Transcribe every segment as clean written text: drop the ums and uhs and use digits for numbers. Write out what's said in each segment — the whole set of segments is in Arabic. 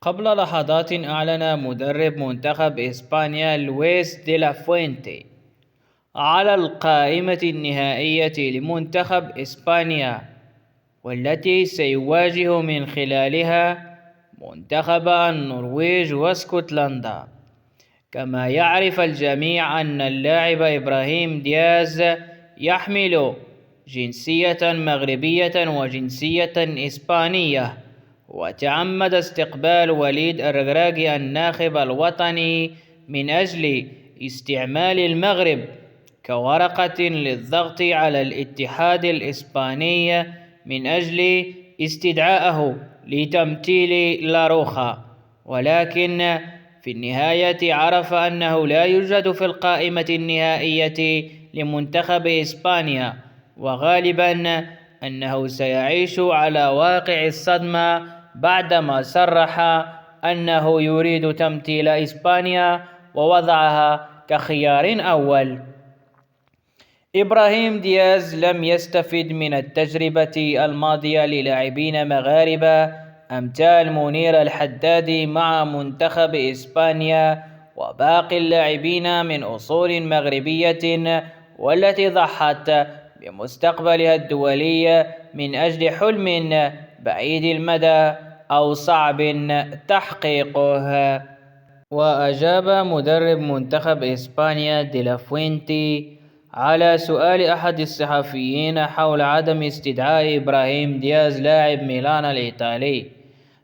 قبل لحظات أعلن مدرب منتخب إسبانيا لويس دي لا فوينتي على القائمة النهائية لمنتخب إسبانيا، والتي سيواجه من خلالها منتخب النرويج واسكتلندا. كما يعرف الجميع أن اللاعب إبراهيم دياز يحمل جنسية مغربية وجنسية إسبانية، وتعمد استقبال وليد الركراكي الناخب الوطني من أجل استعمال المغرب كورقة للضغط على الاتحاد الإسباني من أجل استدعائه لتمثيل لاروخا. ولكن في النهاية عرف أنه لا يوجد في القائمة النهائية لمنتخب إسبانيا، وغالبا أنه سيعيش على واقع الصدمة بعدما صرح أنه يريد تمثيل إسبانيا ووضعها كخيار أول. إبراهيم دياز لم يستفد من التجربة الماضية للاعبين مغاربة أمثال منير الحدادي مع منتخب إسبانيا وباقي اللاعبين من أصول مغربية، والتي ضحت بمستقبلها الدولي من أجل حلم بعيد المدى أو صعب تحقيقه. وأجاب مدرب منتخب إسبانيا دي لا فوينتي على سؤال أحد الصحفيين حول عدم استدعاء إبراهيم دياز لاعب ميلان الإيطالي،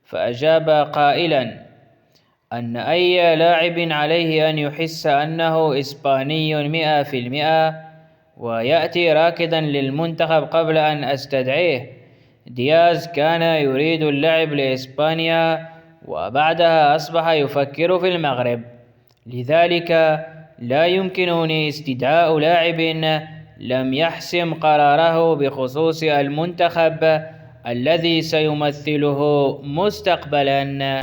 فأجاب قائلا أن أي لاعب عليه أن يحس أنه إسباني 100%، ويأتي راكدا للمنتخب قبل أن أستدعيه. دياز كان يريد اللعب لإسبانيا، وبعدها أصبح يفكر في المغرب، لذلك لا يمكنني استدعاء لاعب لم يحسم قراره بخصوص المنتخب الذي سيمثله مستقبلا.